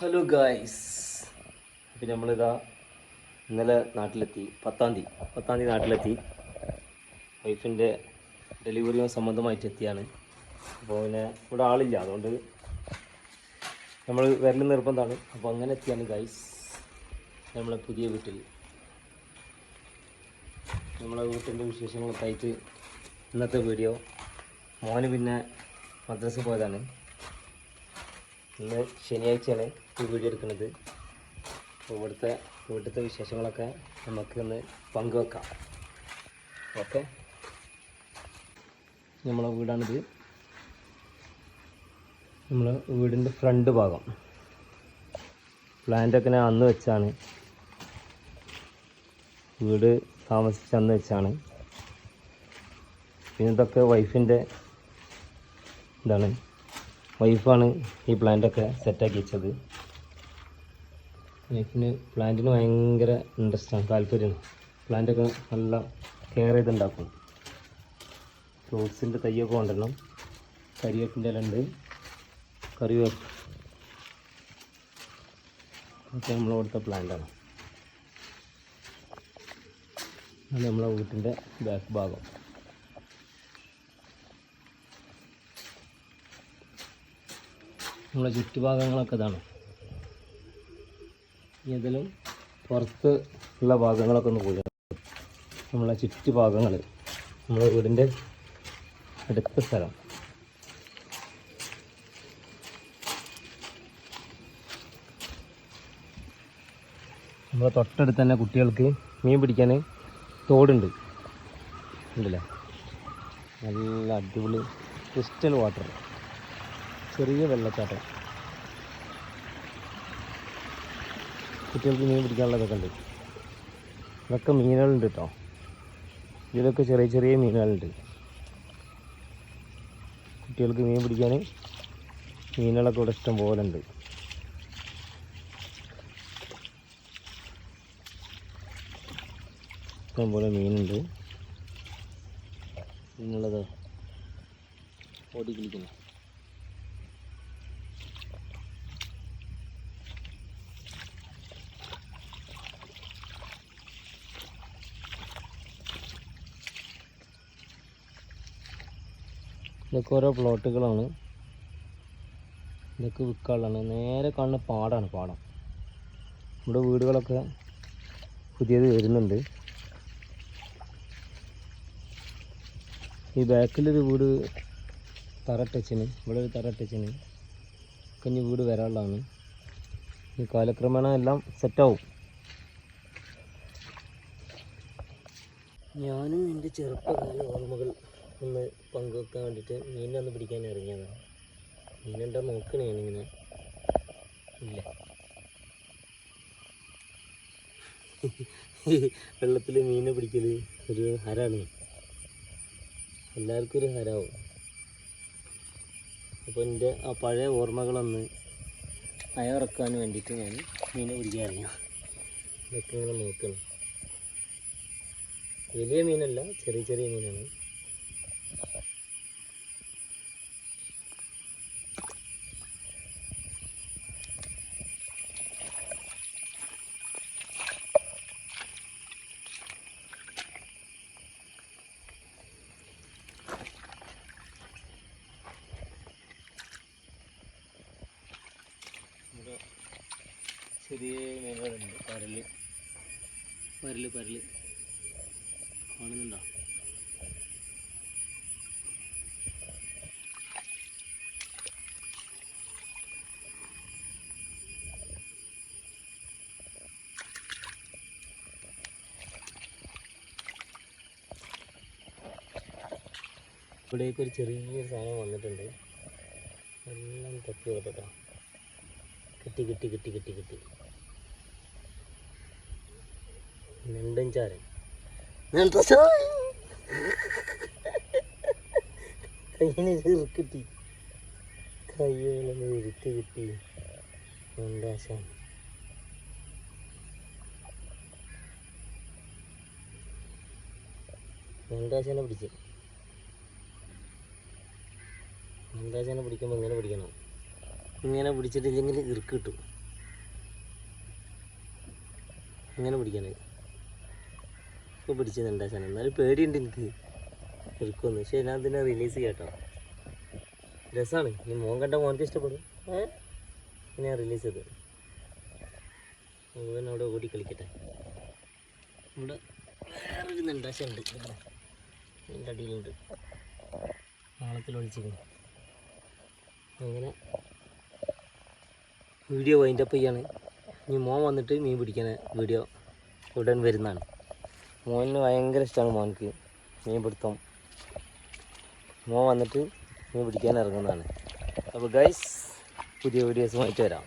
Hello guys, അപ്പം നമ്മളിതാ ഇന്നലെ നാട്ടിലെത്തി. 10-ാം തീയതി നാട്ടിലെത്തി. വൈഫിൻ്റെ ഡെലിവറി സംബന്ധമായിട്ട് എത്തിയാണ്. അപ്പോൾ പിന്നെ ഇവിടെ ആളില്ല, അതുകൊണ്ട് നമ്മൾ വരൽ നിർബന്ധമാണ്. അപ്പോൾ അങ്ങനെ എത്തിയാണ് ഗായ്സ് നമ്മളെ പുതിയ വീട്ടിൽ. നമ്മളെ വീട്ടിൻ്റെ വിശേഷങ്ങളൊക്കെ ആയിട്ട് ഇന്നത്തെ വീഡിയോ. മോന് പിന്നെ മദ്രസ പോയതാണ്. ഇന്ന് ശനിയാഴ്ചയാണ് ഈ വീഡിയോ എടുക്കുന്നത്. അപ്പോൾ വീട്ടിലത്തെ വിശേഷങ്ങളൊക്കെ നമുക്കൊന്ന് പങ്കുവെക്കാം. ഓക്കെ, നമ്മളെ വീടാണിത്. നമ്മളെ വീടിൻ്റെ ഫ്രണ്ട് ഭാഗം പ്ലാന്റൊക്കെ ഞാൻ അന്ന് വെച്ചാണ്, വീട് താമസിച്ച് അന്ന് വെച്ചാണ്. പിന്നെ ഇതൊക്കെ വൈഫാണ് ഈ പ്ലാന്റൊക്കെ സെറ്റാക്കി വെച്ചത്. വൈഫിന് പ്ലാന്റിന് ഭയങ്കര ഇൻട്രസ്റ്റാണ്, താല്പര്യമാണ്. പ്ലാന്റൊക്കെ നല്ല കെയർ ചെയ്തുണ്ടാക്കും. ഫ്രൂട്ട്സിൻ്റെ തയ്യൊക്കെ കൊണ്ടുവരണം. കരിവേപ്പിൻ്റെ ഇല ഉണ്ട്, കറിവേപ്പ് ഒക്കെ നമ്മളവിടുത്തെ പ്ലാന്റാണ്. അത് നമ്മളെ വീട്ടിൻ്റെ ബാക്ക് ഭാഗം. നമ്മളെ ചുറ്റുഭാഗങ്ങളൊക്കെ ഇതാണ്. ഇതിലും പുറത്ത് ഉള്ള ഭാഗങ്ങളൊക്കെ ഒന്ന് പോയി നമ്മളെ ചുറ്റുഭാഗങ്ങൾ, നമ്മളെ വീടിൻ്റെ അടുത്ത സ്ഥലം. നമ്മളെ തൊട്ടടുത്ത് തന്നെ കുട്ടികൾക്ക് മീൻ പിടിക്കാൻ തോടുണ്ട്, ഉണ്ടല്ലേ. നല്ല അടിപൊളി ക്രിസ്റ്റൽ വാട്ടർ, ചെറിയ വെള്ളച്ചാട്ടം. കുട്ടികൾക്ക് മീൻ പിടിക്കാനുള്ളതൊക്കെ ഉണ്ട്. ഇതൊക്കെ മീനുകളുണ്ട് കേട്ടോ. ഇതിലൊക്കെ ചെറിയ ചെറിയ മീനുകളുണ്ട്. കുട്ടികൾക്ക് മീൻ പിടിക്കാൻ മീനുകളൊക്കെ ഇവിടെ ഇഷ്ടം പോലെ ഉണ്ട്. ഇഷ്ടം പോലെ മീനുണ്ട്. മീനുള്ളത് ഓടിക്കളിക്കുന്നു. ഇതൊക്കെ ഓരോ പ്ലോട്ടുകളാണ്. ഇതൊക്കെ വിൽക്കാനുള്ളതാണ്. നേരെ കാണുന്ന പാടമാണ്, പാടം. ഇവിടെ വീടുകളൊക്കെ പുതിയത് വരുന്നുണ്ട്. ഈ ബാക്കിലൊരു വീട് തറട്ടച്ചിന്, ഇവിടെ ഒരു തറട്ടച്ചിന് കഞ്ഞി വീട് വരാനുള്ളതാണ്. ഈ കാലക്രമേണ എല്ലാം സെറ്റാവും. ഞാനും എൻ്റെ ചെറുപ്പകാല ഓർമ്മകൾ ഒന്ന് പങ്കുവെക്കാൻ വേണ്ടിയിട്ട് മീനൊന്ന് പിടിക്കാൻ ഇറങ്ങിയതാണ്. മീനെന്താ നോക്കണേ ഞാനിങ്ങനെ. ഇല്ല, വെള്ളത്തിൽ മീനെ പിടിക്കൽ ഒരു ഹരാണ്, എല്ലാവർക്കും ഒരു ഹരാവും. അപ്പോൾ എൻ്റെ ആ പഴയ ഓർമ്മകളൊന്ന് അയവിറക്കാൻ വേണ്ടിയിട്ട് ഞാൻ മീനെ പിടിക്കാൻ ഇറങ്ങിയ. ഇതൊക്കെ ഇങ്ങനെ നോക്കണം. വലിയ മീനല്ല, ചെറിയ ചെറിയ മീനാണ്. ചെറിയ മീനുകളുണ്ട്. പരല് കാണുന്നുണ്ടോ? ഇവിടേക്ക് ഒരു ചെറിയ സാധനം വന്നിട്ടുണ്ട്. എല്ലാം തപ്പി കേട്ടോ. കിട്ടി നെണ്ടൻചാരൻ. കയ്യിന് കിട്ടി, കയ്യിലൊന്ന് ഇരുത്തി കിട്ടി. നെണ്ടാശാൻ നെണ്ടാശാനെ പിടിച്ച്. നെണ്ടാശാനെ പിടിക്കുമ്പോൾ ഇങ്ങനെ പിടിക്കണം. ഇങ്ങനെ പിടിച്ചിട്ടില്ലെങ്കിൽ ഇറുക്ക് കിട്ടും. ഇങ്ങനെ പിടിക്കാനേ ഇപ്പോൾ പിടിച്ചത് ചാനൽ എന്നാലും പേടിയുണ്ട് എനിക്ക് എടുക്കുമെന്ന്. പക്ഷേ ഞാൻ അതിനെ റിലീസ് ചെയ്യാം കേട്ടോ. രസമാണ്. ഈ മോൻ കണ്ട മോനക്ക് ഇഷ്ടപ്പെടും. ഞാൻ റിലീസ് ചെയ്ത് മുഴുവൻ അവിടെ ഓടി കളിക്കട്ടെ. ഇവിടെ വേറൊരു നെണ്ടാശയുണ്ട്, ഇതിൻ്റെ അടിയിലുണ്ട്, നാളത്തിൽ ഒളിച്ചിരിക്കുന്നു. അങ്ങനെ വീഡിയോ വൈൻഡപ്പ് ചെയ്യാണ്. ഇനി മോൻ വന്നിട്ട് മീൻ പിടിക്കുന്ന വീഡിയോ ഉടൻ വരുന്നതാണ്. മോന് ഭയങ്കര ഇഷ്ടമാണ് മോനക്ക് മീൻ പിടുത്തം. മോൻ വന്നിട്ട് മീൻ പിടിക്കാൻ ഇറങ്ങുന്നതാണ്. അപ്പോൾ ഗൈസ്, പുതിയ വീഡിയോസുമായിട്ട് വരാം.